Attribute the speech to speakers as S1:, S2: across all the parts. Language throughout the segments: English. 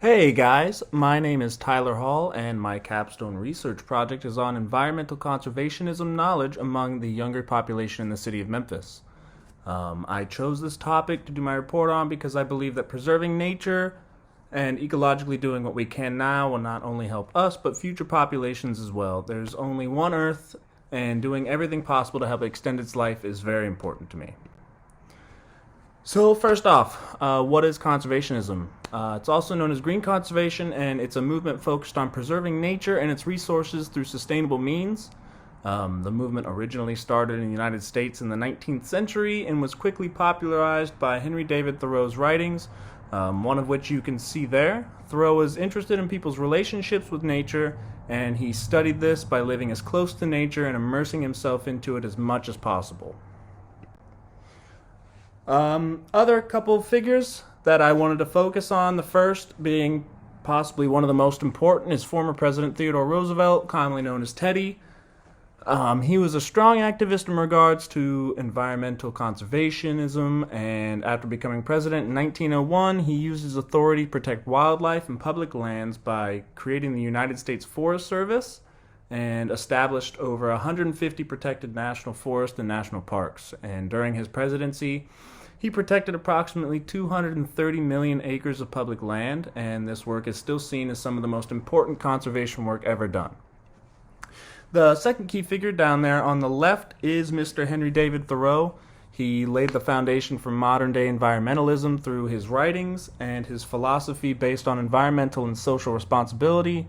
S1: Hey guys, my name is Tyler Hall, and my capstone research project is on environmental conservationism knowledge among the younger population in the city of Memphis. I chose this topic to do my report on because I believe that preserving nature and ecologically doing what we can now will not only help us but future populations as well. There's only one Earth, and doing everything possible to help extend its life is very important to me. So first off, what is conservationism? It's also known as green conservation, and it's a movement focused on preserving nature and its resources through sustainable means. The movement originally started in the United States in the 19th century and was quickly popularized by Henry David Thoreau's writings, one of which you can see there. Thoreau was interested in people's relationships with nature, and he studied this by living as close to nature and immersing himself into it as much as possible. Other couple figures that I wanted to focus on, the first being possibly one of the most important, is former President Theodore Roosevelt, commonly known as Teddy. He was a strong activist in regards to environmental conservationism, and after becoming president in 1901, he used his authority to protect wildlife and public lands by creating the United States Forest Service and established over 150 protected national forests and national parks. And during his presidency, he protected approximately 230 million acres of public land, and this work is still seen as some of the most important conservation work ever done. The second key figure down there on the left is Mr. Henry David Thoreau. He laid the foundation for modern-day environmentalism through his writings and his philosophy based on environmental and social responsibility,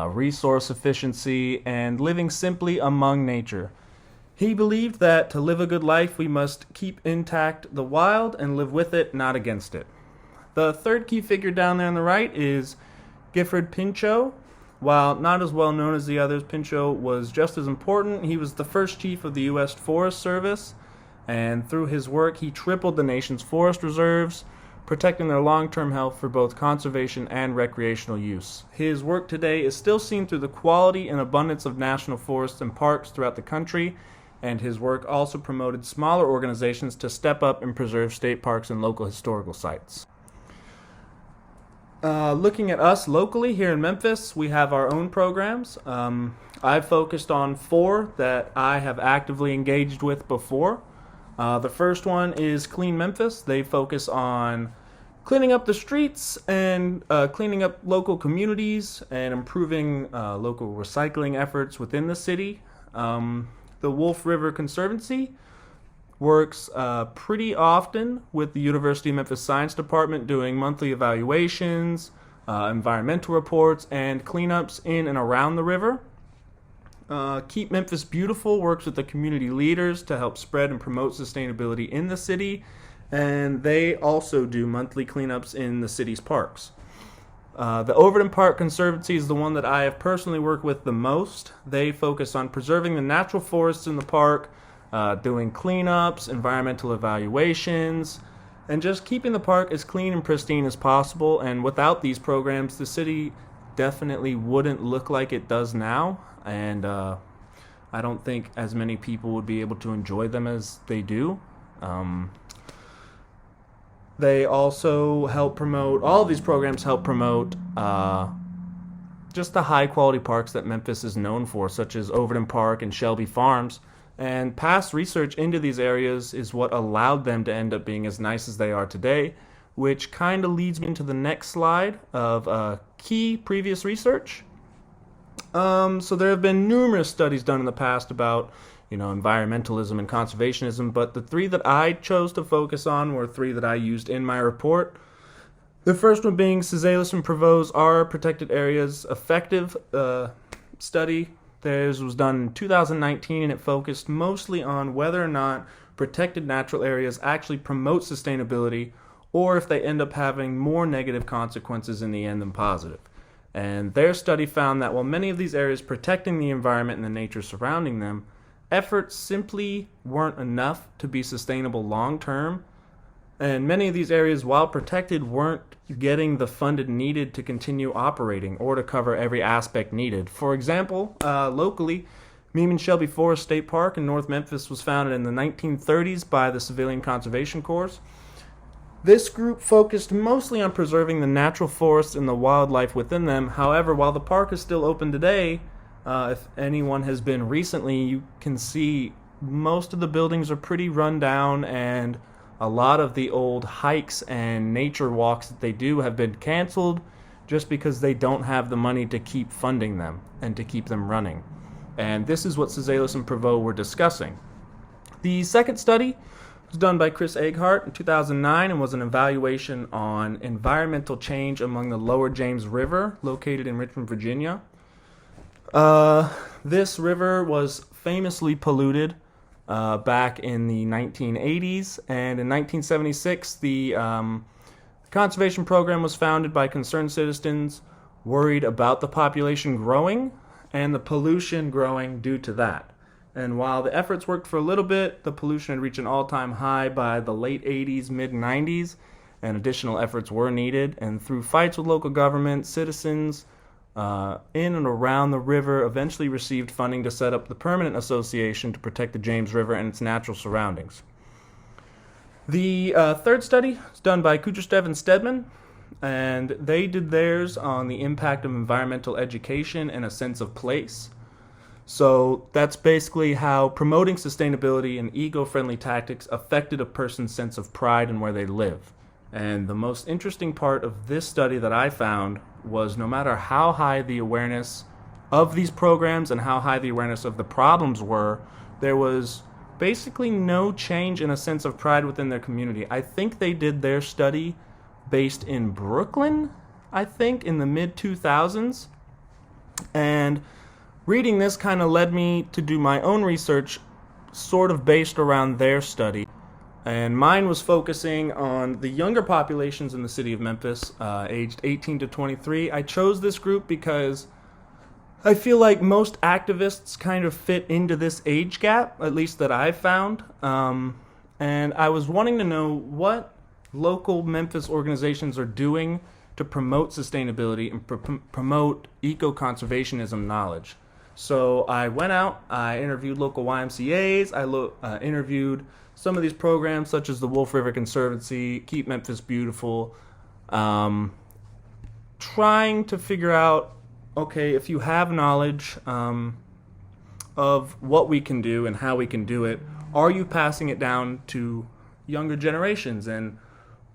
S1: resource efficiency, and living simply among nature. He believed that to live a good life, we must keep intact the wild and live with it, not against it. The third key figure down there on the right is Gifford Pinchot. While not as well known as the others, Pinchot was just as important. He was the first chief of the U.S. Forest Service, and through his work, he tripled the nation's forest reserves, protecting their long-term health for both conservation and recreational use. His work today is still seen through the quality and abundance of national forests and parks throughout the country, and his work also promoted smaller organizations to step up and preserve state parks and local historical sites. Looking at us locally here in Memphis, we have our own programs. I've focused on 4 that I have actively engaged with before. The first one is Clean Memphis. They focus on cleaning up the streets and cleaning up local communities and improving local recycling efforts within the city. The Wolf River Conservancy works pretty often with the University of Memphis Science Department, doing monthly evaluations, environmental reports, and cleanups in and around the river. Keep Memphis Beautiful works with the community leaders to help spread and promote sustainability in the city, and they also do monthly cleanups in the city's parks. The Overton Park Conservancy is the one that I have personally worked with the most. They focus on preserving the natural forests in the park, doing cleanups, environmental evaluations, and just keeping the park as clean and pristine as possible. And without these programs, the city definitely wouldn't look like it does now, and I don't think as many people would be able to enjoy them as they do. They also help promote, all of these programs help promote just the high quality parks that Memphis is known for, such as Overton Park and Shelby Farms. And past research into these areas is what allowed them to end up being as nice as they are today, which kind of leads me into the next slide of key previous research. So there have been numerous studies done in the past about environmentalism and conservationism, but the 3 that I chose to focus on were 3 that I used in my report. The first one being Cizalis and Prevost Are Protected Areas Effective study. Theirs was done in 2019, and it focused mostly on whether or not protected natural areas actually promote sustainability, or if they end up having more negative consequences in the end than positive. And their study found that while many of these areas protecting the environment and the nature surrounding them, efforts simply weren't enough to be sustainable long term, and many of these areas, while protected, weren't getting the funding needed to continue operating or to cover every aspect needed. For example, locally, Meeman Shelby Forest State Park in North Memphis was founded in the 1930s by the Civilian Conservation Corps. This group focused mostly on preserving the natural forests and the wildlife within them. However, while the park is still open today, if anyone has been recently, you can see most of the buildings are pretty run down, and a lot of the old hikes and nature walks that they do have been canceled just because they don't have the money to keep funding them and to keep them running. And this is what Cizalis and Prevost were discussing. The second study was done by Chris Eggehart in 2009 and was an evaluation on environmental change among the lower James River, located in Richmond, Virginia. This river was famously polluted back in the 1980s, and in 1976, the conservation program was founded by concerned citizens worried about the population growing and the pollution growing due to that. And while the efforts worked for a little bit, the pollution had reached an all-time high by the late 80s, mid-90s, and additional efforts were needed. And through fights with local government, citizens in and around the river eventually received funding to set up the Permanent Association to protect the James River and its natural surroundings. The third study was done by Kucherstev and Stedman, and they did theirs on the impact of environmental education and a sense of place. So that's basically how promoting sustainability and eco-friendly tactics affected a person's sense of pride in where they live. And the most interesting part of this study that I found was no matter how high the awareness of these programs and how high the awareness of the problems were, there was basically no change in a sense of pride within their community. I think they did their study based in Brooklyn, I think, in the mid-2000s. And reading this kind of led me to do my own research sort of based around their study. And mine was focusing on the younger populations in the city of Memphis, aged 18 to 23. I chose this group because I feel like most activists kind of fit into this age gap, at least that I've found. And I was wanting to know what local Memphis organizations are doing to promote sustainability and promote eco-conservationism knowledge. So I went out, I interviewed local YMCAs, I interviewed some of these programs such as the Wolf River Conservancy, Keep Memphis Beautiful, trying to figure out, okay, if you have knowledge of what we can do and how we can do it, are you passing it down to younger generations? And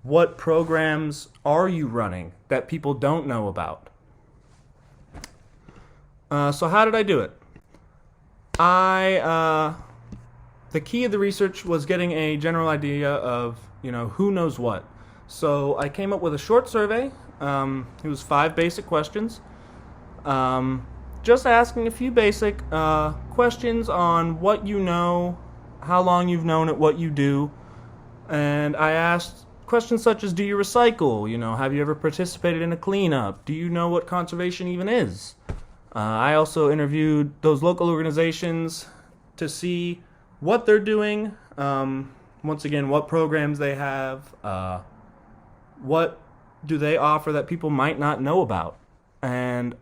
S1: what programs are you running that people don't know about? So how did I do it? The key of the research was getting a general idea of, who knows what. So I came up with a short survey. It was 5 basic questions. Just asking a few basic questions on what you know, how long you've known it, what you do. And I asked questions such as, do you recycle? Have you ever participated in a cleanup? Do you know what conservation even is? I also interviewed those local organizations to see what they're doing, once again, what programs they have, what do they offer that people might not know about. And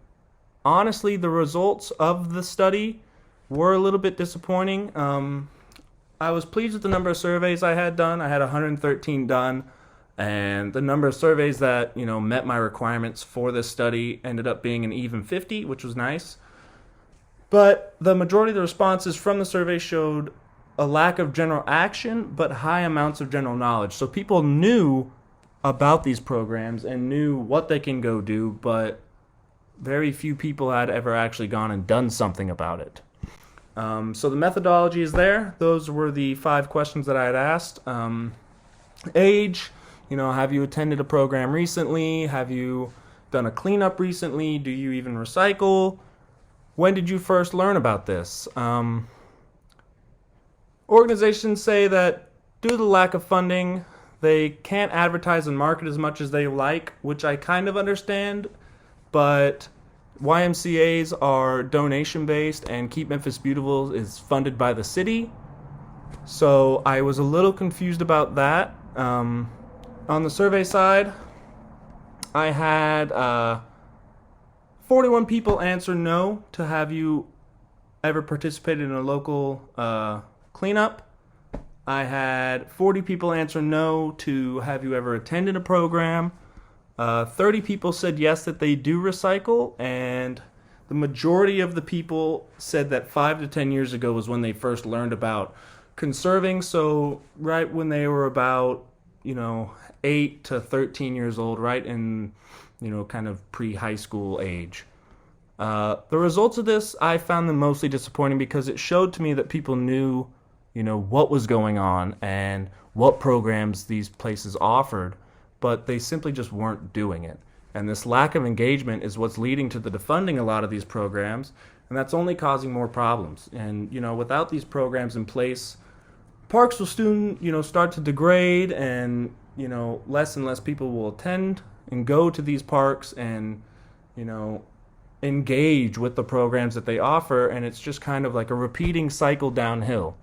S1: honestly, the results of the study were a little bit disappointing. I was pleased with the number of surveys I had done. I had 113 done, and the number of surveys that met my requirements for this study ended up being an even 50, which was nice. But the majority of the responses from the survey showed a lack of general action, but high amounts of general knowledge. So people knew about these programs and knew what they can go do, but very few people had ever actually gone and done something about it. So the methodology is there. Those were the 5 questions that I had asked. Age, have you attended a program recently? Have you done a cleanup recently? Do you even recycle? When did you first learn about this? Organizations say that due to the lack of funding, they can't advertise and market as much as they like, which I kind of understand, but YMCAs are donation-based and Keep Memphis Beautiful is funded by the city, so I was a little confused about that. On the survey side, I had 41 people answer no to have you ever participated in a local cleanup. I had 40 people answer no to have you ever attended a program. 30 people said yes, that they do recycle, and the majority of the people said that 5 to 10 years ago was when they first learned about conserving. So right when they were about, 8 to 13 years old, right in, kind of pre-high school age. The results of this, I found them mostly disappointing because it showed to me that people knew, what was going on and what programs these places offered, but they simply just weren't doing it. And this lack of engagement is what's leading to the defunding a lot of these programs, and that's only causing more problems. And, without these programs in place, parks will soon, start to degrade, and, less and less people will attend and go to these parks and, engage with the programs that they offer, and it's just kind of like a repeating cycle downhill.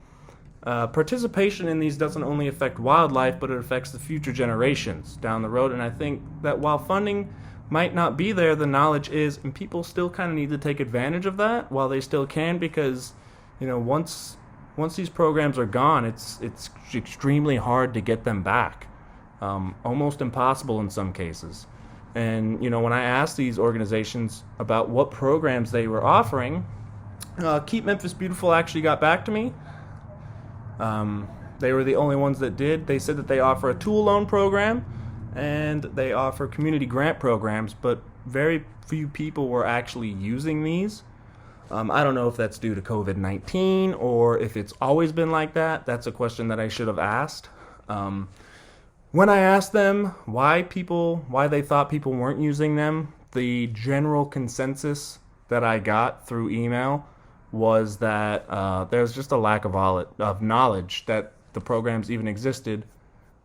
S1: Participation in these doesn't only affect wildlife, but it affects the future generations down the road, and I think that while funding might not be there, the knowledge is, and people still kind of need to take advantage of that while they still can, because, once these programs are gone, it's extremely hard to get them back, almost impossible in some cases. And, when I asked these organizations about what programs they were offering, Keep Memphis Beautiful actually got back to me. They were the only ones that did. They said that they offer a tool loan program and they offer community grant programs, but very few people were actually using these. I don't know if that's due to COVID-19 or if it's always been like that. That's a question that I should have asked. When I asked them why they thought people weren't using them, the general consensus that I got through email was that there's just a lack of knowledge that the programs even existed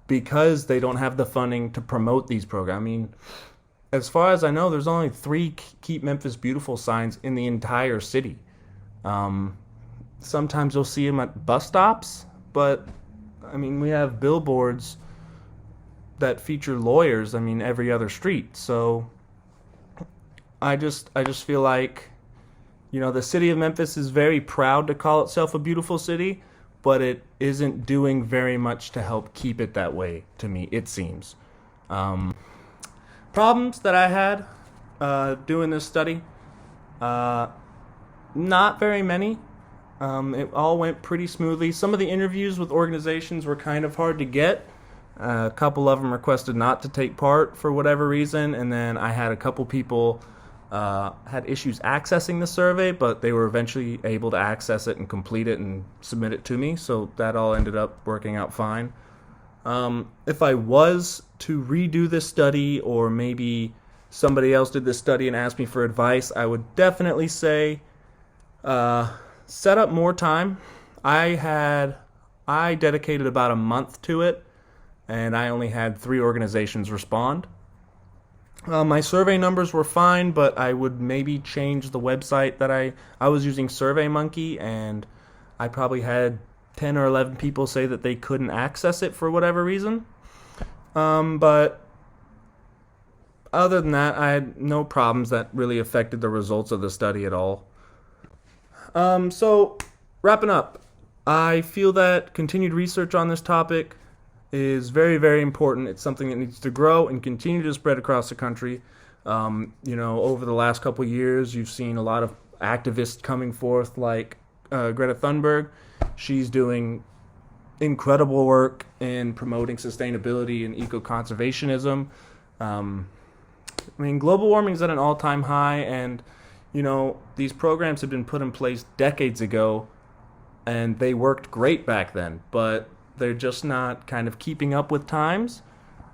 S1: because they don't have the funding to promote these programs. I mean, as far as I know, there's only 3 Keep Memphis Beautiful signs in the entire city. Sometimes you'll see them at bus stops, but I mean, we have billboards that feature lawyers, every other street. So I just feel like, the city of Memphis is very proud to call itself a beautiful city, but it isn't doing very much to help keep it that way, to me, it seems. Problems that I had doing this study, not very many. It all went pretty smoothly. Some of the interviews with organizations were kind of hard to get. A couple of them requested not to take part for whatever reason, and then I had a couple people had issues accessing the survey, but they were eventually able to access it and complete it and submit it to me, so that all ended up working out fine. If I was to redo this study, or maybe somebody else did this study and asked me for advice, I would definitely say set up more time. I dedicated about a month to it, and I only had 3 organizations respond. My survey numbers were fine, but I would maybe change the website that I was using SurveyMonkey, and I probably had 10 or 11 people say that they couldn't access it for whatever reason. But other than that, I had no problems that really affected the results of the study at all. So, wrapping up, I feel that continued research on this topic is very, very important. It's something that needs to grow and continue to spread across the country. Over the last couple of years, you've seen a lot of activists coming forth, like Greta Thunberg. She's doing incredible work in promoting sustainability and eco-conservationism. Global warming is at an all-time high, and, these programs have been put in place decades ago, and they worked great back then, but they're just not kind of keeping up with times,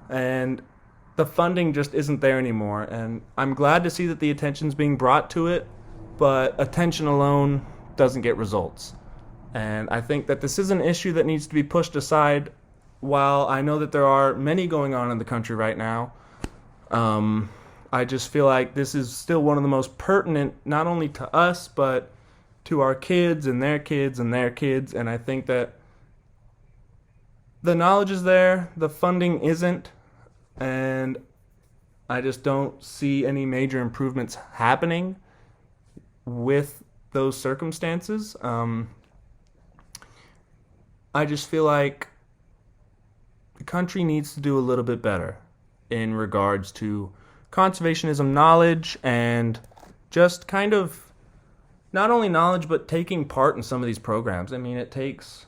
S1: and the funding just isn't there anymore. And I'm glad to see that the attention's being brought to it, but attention alone doesn't get results. And I think that this is an issue that needs to be pushed aside. While I know that there are many going on in the country right now, I just feel like this is still one of the most pertinent, not only to us, but to our kids and their kids and their kids. And I think that the knowledge is there, the funding isn't, and I just don't see any major improvements happening with those circumstances. I just feel like the country needs to do a little bit better in regards to conservationism knowledge and just kind of not only knowledge but taking part in some of these programs. I mean, it takes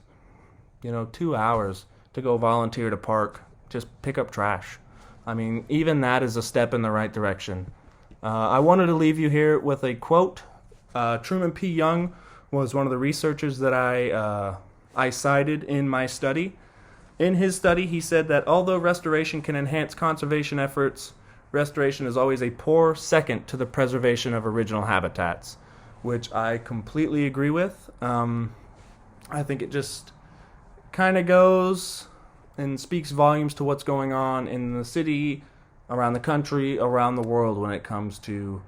S1: 2 hours to go volunteer at a park, just pick up trash. I mean, even that is a step in the right direction. I wanted to leave you here with a quote. Truman P. Young was one of the researchers that I cited in my study. In his study, he said that although restoration can enhance conservation efforts, restoration is always a poor second to the preservation of original habitats, which I completely agree with. I think it just kind of goes and speaks volumes to what's going on in the city, around the country, around the world when it comes to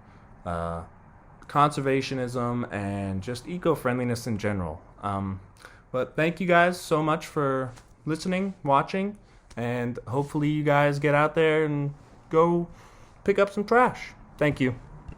S1: conservationism and just eco-friendliness in general. But thank you guys so much for listening, watching, and hopefully you guys get out there and go pick up some trash. Thank you.